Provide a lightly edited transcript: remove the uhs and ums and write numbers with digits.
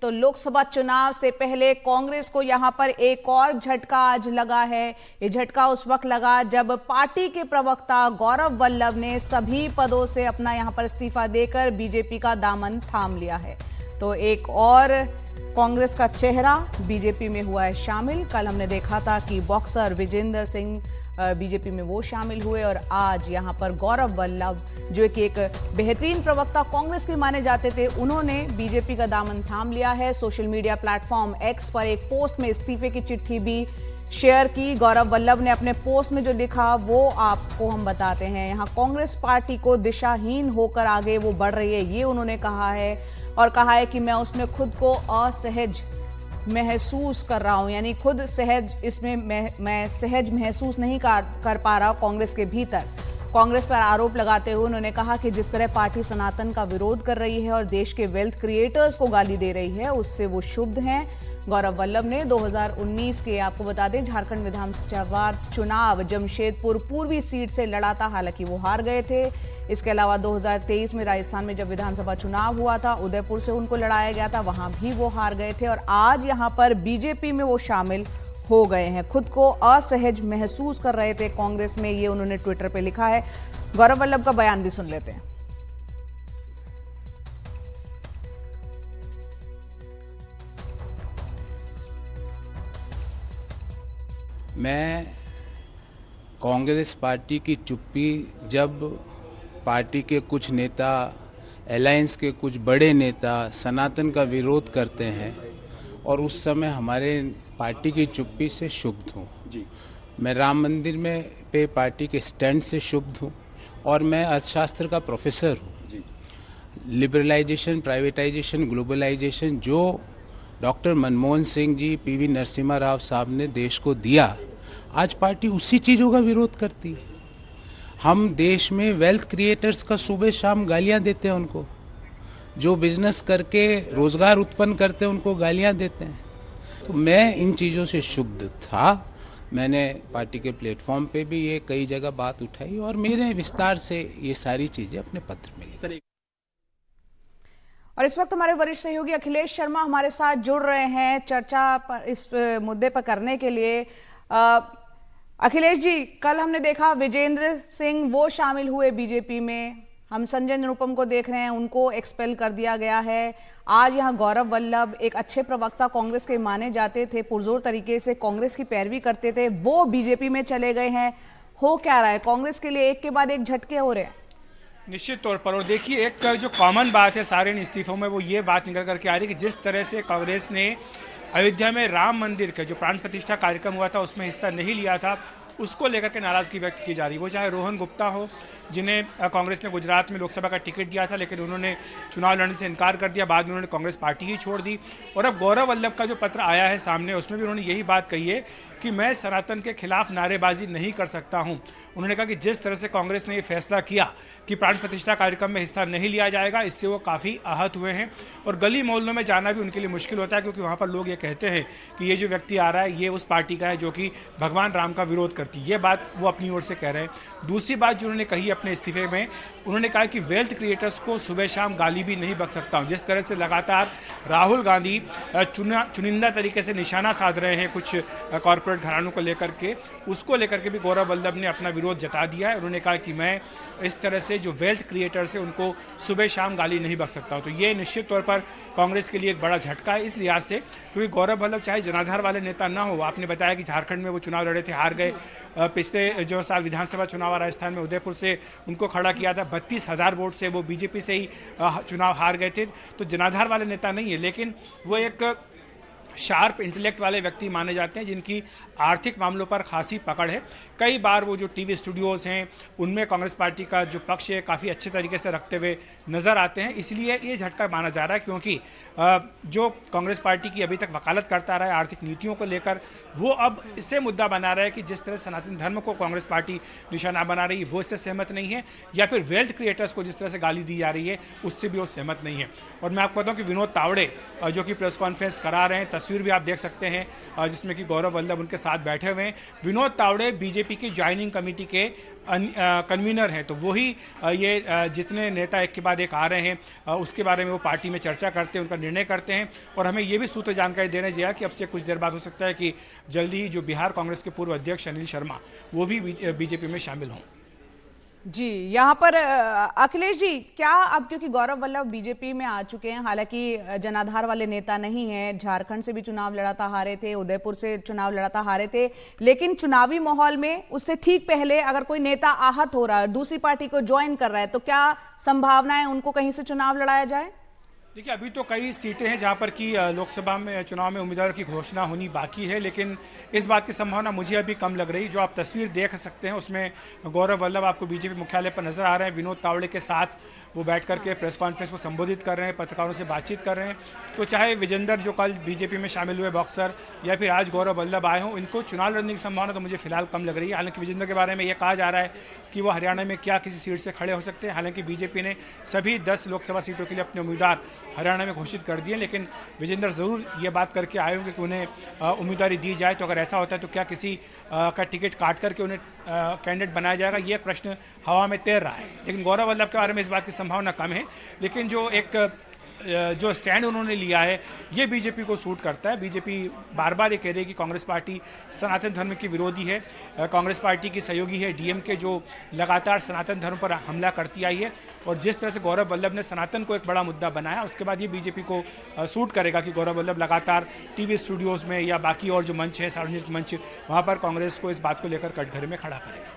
तो लोकसभा चुनाव से पहले कांग्रेस को यहां पर एक और झटका आज लगा है। ये झटका उस वक्त लगा जब पार्टी के प्रवक्ता गौरव वल्लभ ने सभी पदों से अपना यहां पर इस्तीफा देकर बीजेपी का दामन थाम लिया है। तो एक और कांग्रेस का चेहरा बीजेपी में हुआ है शामिल। कल हमने देखा था कि बॉक्सर विजेंद्र सिंह बीजेपी में वो शामिल हुए और आज यहां पर गौरव वल्लभ जो कि एक बेहतरीन प्रवक्ता कांग्रेस के माने जाते थे, उन्होंने बीजेपी का दामन थाम लिया है। सोशल मीडिया प्लेटफॉर्म एक्स पर एक पोस्ट में इस्तीफे की चिट्ठी भी शेयर की। गौरव वल्लभ ने अपने पोस्ट में जो लिखा वो आपको हम बताते हैं। यहां कांग्रेस पार्टी को दिशाहीन होकर आगे वो बढ़ रही है, ये उन्होंने कहा है और कहा है कि मैं उसमें खुद को असहज महसूस कर रहा हूं, यानी खुद सहज इसमें मैं सहज महसूस नहीं कर पा रहा कांग्रेस के भीतर। कांग्रेस पर आरोप लगाते हुए उन्होंने कहा कि जिस तरह पार्टी सनातन का विरोध कर रही है और देश के वेल्थ क्रिएटर्स को गाली दे रही है, उससे वो क्षुब्ध हैं। गौरव वल्लभ ने 2019 के, आपको बता दें, झारखंड विधानसभा चुनाव जमशेदपुर पूर्वी सीट से लड़ा था, हालांकि वो हार गए थे। इसके अलावा 2023 में राजस्थान में जब विधानसभा चुनाव हुआ था, उदयपुर से उनको लड़ाया गया था, वहां भी वो हार गए थे और आज यहां पर बीजेपी में वो शामिल हो गए हैं। खुद को असहज महसूस कर रहे थे कांग्रेस में, ये उन्होंने ट्विटर पे लिखा है। गौरव वल्लभ का बयान भी सुन लेते हैं। मैं कांग्रेस पार्टी की चुप्पी, जब पार्टी के कुछ नेता, अलायंस के कुछ बड़े नेता सनातन का विरोध करते हैं और उस समय हमारे पार्टी की चुप्पी से क्षुब्ध हूँ। मैं राम मंदिर में पे पार्टी के स्टैंड से क्षुब्ध हूँ और मैं अर्थशास्त्र का प्रोफेसर हूँ। लिबरलाइजेशन, प्राइवेटाइजेशन, ग्लोबलाइजेशन जो डॉक्टर मनमोहन सिंह जी, पीवी नरसिम्हा राव साहब ने देश को दिया, आज पार्टी उसी चीज़ों का विरोध करती है। हम देश में वेल्थ क्रिएटर्स का सुबह शाम गालियां देते हैं उनको, जो बिजनेस करके रोजगार उत्पन्न करते हैं उनको गालियां देते हैं। तो मैं इन चीज़ों से क्षुब्ध था। मैंने पार्टी के प्लेटफॉर्म पे भी ये कई जगह बात उठाई और मेरे विस्तार से ये सारी चीज़ें अपने पत्र में लिखी। और इस वक्त हमारे वरिष्ठ सहयोगी अखिलेश शर्मा हमारे साथ जुड़ रहे हैं चर्चा पर, इस मुद्दे पर करने के लिए। अखिलेश जी, कल हमने देखा विजेंद्र सिंह वो शामिल हुए बीजेपी में, हम संजय निरुपम को देख रहे हैं, उनको एक्सपेल कर दिया गया है। आज यहाँ गौरव वल्लभ, एक अच्छे प्रवक्ता कांग्रेस के माने जाते थे, पुरजोर तरीके से कांग्रेस की पैरवी करते थे, वो बीजेपी में चले गए हैं। हो क्या रहा है कांग्रेस के लिए? एक के बाद एक झटके हो रहे हैं। निश्चित तौर पर, और देखिए एक जो कॉमन बात है सारे इन इस्तीफों में, वो ये बात निकल करके आ रही है कि जिस तरह से कांग्रेस ने अयोध्या में राम मंदिर के जो प्राण प्रतिष्ठा कार्यक्रम हुआ था उसमें हिस्सा नहीं लिया था, उसको लेकर के नाराज़गी व्यक्त की जा रही है। वो चाहे रोहन गुप्ता हो, जिन्हें कांग्रेस ने गुजरात में लोकसभा का टिकट दिया था लेकिन उन्होंने चुनाव लड़ने से इनकार कर दिया, बाद में उन्होंने कांग्रेस पार्टी ही छोड़ दी। और अब गौरव वल्लभ का जो पत्र आया है सामने, उसमें भी उन्होंने यही बात कही है कि मैं सनातन के खिलाफ नारेबाजी नहीं कर सकता हूं। उन्होंने कहा कि जिस तरह से कांग्रेस ने ये फैसला किया कि प्राण प्रतिष्ठा कार्यक्रम में हिस्सा नहीं लिया जाएगा, इससे वो काफ़ी आहत हुए हैं और गली मोहल्लों में जाना भी उनके लिए मुश्किल होता है, क्योंकि वहाँ पर लोग ये कहते हैं कि ये जो व्यक्ति आ रहा है ये उस पार्टी का है जो कि भगवान राम का विरोध करती है। ये बात वो अपनी ओर से कह रहे हैं। दूसरी बात जो उन्होंने कही अपने इस्तीफे में, उन्होंने कहा कि वेल्थ क्रिएटर्स को सुबह शाम गाली भी नहीं बक सकता हूँ। जिस तरह से लगातार राहुल गांधी चुनिंदा तरीके से निशाना साध रहे हैं कुछ कॉरपोरेट घरानों को लेकर के, उसको लेकर के भी गौरव वल्लभ ने अपना विरोध जता दिया है। उन्होंने कहा कि मैं इस तरह से जो वेल्थ क्रिएटर्स है उनको सुबह शाम गाली नहीं बक सकता हूँ। तो ये निश्चित तौर पर कांग्रेस के लिए एक बड़ा झटका है इस लिहाज से, क्योंकि गौरव वल्लभ चाहे जनाधार वाले नेता ना हो, आपने बताया कि झारखंड में वो चुनाव लड़े थे, हार गए। पिछले जो साल विधानसभा चुनाव राजस्थान में उदयपुर से उनको खड़ा किया था, 32,000 वोट से वो बीजेपी से ही चुनाव हार गए थे। तो जनाधार वाले नेता नहीं है, लेकिन वो एक शार्प इंटेलेक्ट वाले व्यक्ति माने जाते हैं जिनकी आर्थिक मामलों पर खासी पकड़ है। कई बार वो जो टीवी स्टूडियोज़ हैं उनमें कांग्रेस पार्टी का जो पक्ष है काफ़ी अच्छे तरीके से रखते हुए नज़र आते हैं। इसलिए ये झटका माना जा रहा है, क्योंकि जो कांग्रेस पार्टी की अभी तक वकालत करता रहा है आर्थिक नीतियों को लेकर, वो अब इससे मुद्दा बना रहा है कि जिस तरह सनातन धर्म को कांग्रेस पार्टी निशाना बना रही है वो इससे सहमत नहीं है, या फिर वेल्थ क्रिएटर्स को जिस तरह से गाली दी जा रही है उससे भी वो सहमत नहीं है। और मैं आपको बताऊँ कि विनोद तावड़े जो कि प्रेस कॉन्फ्रेंस करा रहे हैं, तस्वीर भी आप देख सकते हैं जिसमें कि गौरव वल्लभ उनके साथ बैठे हुए हैं। विनोद तावड़े बीजेपी की ज्वाइनिंग कमेटी के कन्वीनर हैं, तो वही ये जितने नेता एक के बाद एक आ रहे हैं उसके बारे में वो पार्टी में चर्चा करते हैं, उनका निर्णय करते हैं। और हमें ये भी सूत्र जानकारी देने चाहिए कि अब से कुछ देर बाद हो सकता है कि जल्दी ही जो बिहार कांग्रेस के पूर्व अध्यक्ष अनिल शर्मा वो भी बीजेपी में शामिल हों। जी, यहाँ पर अखिलेश जी, क्या अब क्योंकि गौरव वल्लभ बीजेपी में आ चुके हैं, हालांकि जनाधार वाले नेता नहीं हैं, झारखंड से भी चुनाव लड़ा था हारे थे, उदयपुर से चुनाव लड़ा था हारे थे, लेकिन चुनावी माहौल में उससे ठीक पहले अगर कोई नेता आहत हो रहा है, दूसरी पार्टी को ज्वाइन कर रहा है, तो क्या संभावना है उनको कहीं से चुनाव लड़ाया जाए? देखिए, अभी तो कई सीटें हैं जहां पर कि लोकसभा में चुनाव में उम्मीदवार की घोषणा होनी बाकी है, लेकिन इस बात की संभावना मुझे अभी कम लग रही। जो आप तस्वीर देख सकते हैं उसमें गौरव वल्लभ आपको बीजेपी मुख्यालय पर नजर आ रहे हैं, विनोद तावड़े के साथ वो बैठ करके प्रेस कॉन्फ्रेंस को संबोधित कर रहे हैं, पत्रकारों से बातचीत कर रहे हैं। तो चाहे विजेंदर जो कल बीजेपी में शामिल हुए बॉक्सर या फिर आज गौरव वल्लभ आए हों, इनको चुनाव लड़ने की संभावना तो मुझे फिलहाल कम लग रही है। हालांकि विजेंदर के बारे में यह कहा जा रहा है कि वो हरियाणा में क्या किसी सीट से खड़े हो सकते हैं। हालांकि बीजेपी ने सभी 10 लोकसभा सीटों के लिए अपने उम्मीदवार हरियाणा में घोषित कर दिए, लेकिन विजेंदर जरूर ये बात करके आए होंगे कि उन्हें उम्मीदवारी दी जाए। तो अगर ऐसा होता है तो क्या किसी का टिकट काट करके उन्हें कैंडिडेट बनाया जाएगा, ये प्रश्न हवा में तैर रहा है। लेकिन गौरव वल्लभ के बारे में इस बात की संभावना कम है। लेकिन जो स्टैंड उन्होंने लिया है ये बीजेपी को सूट करता है। बीजेपी बार बार ये कह रही है कि कांग्रेस पार्टी सनातन धर्म की विरोधी है, कांग्रेस पार्टी की सहयोगी है डीएमके, जो लगातार सनातन धर्म पर हमला करती आई है। और जिस तरह से गौरव वल्लभ ने सनातन को एक बड़ा मुद्दा बनाया, उसके बाद ये बीजेपी को सूट करेगा कि गौरव वल्लभ लगातार टीवी स्टूडियोज़ में या बाकी और जो मंच है, सार्वजनिक मंच, वहाँ पर कांग्रेस को इस बात को लेकर कटघरे में खड़ा करें।